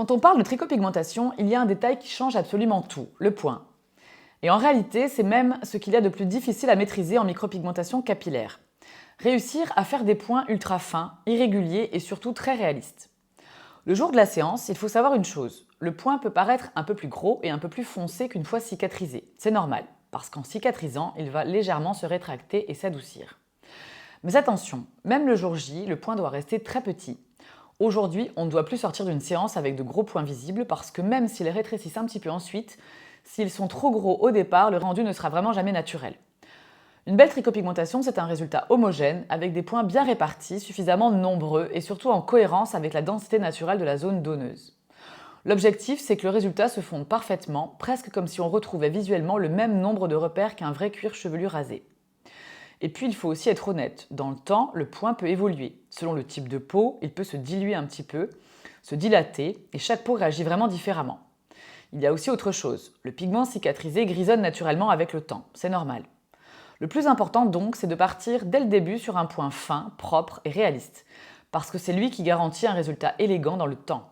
Quand on parle de trichopigmentation, il y a un détail qui change absolument tout, le point. Et en réalité, c'est même ce qu'il y a de plus difficile à maîtriser en micropigmentation capillaire. Réussir à faire des points ultra fins, irréguliers et surtout très réalistes. Le jour de la séance, il faut savoir une chose. Le point peut paraître un peu plus gros et un peu plus foncé qu'une fois cicatrisé. C'est normal, parce qu'en cicatrisant, il va légèrement se rétracter et s'adoucir. Mais attention, même le jour J, le point doit rester très petit. Aujourd'hui, on ne doit plus sortir d'une séance avec de gros points visibles parce que même s'ils rétrécissent un petit peu ensuite, s'ils sont trop gros au départ, le rendu ne sera vraiment jamais naturel. Une belle trichopigmentation, c'est un résultat homogène, avec des points bien répartis, suffisamment nombreux et surtout en cohérence avec la densité naturelle de la zone donneuse. L'objectif, c'est que le résultat se fonde parfaitement, presque comme si on retrouvait visuellement le même nombre de repères qu'un vrai cuir chevelu rasé. Et puis, il faut aussi être honnête. Dans le temps, le point peut évoluer. Selon le type de peau, il peut se diluer un petit peu, se dilater, et chaque peau réagit vraiment différemment. Il y a aussi autre chose. Le pigment cicatrisé grisonne naturellement avec le temps. C'est normal. Le plus important donc, c'est de partir dès le début sur un point fin, propre et réaliste, parce que c'est lui qui garantit un résultat élégant dans le temps.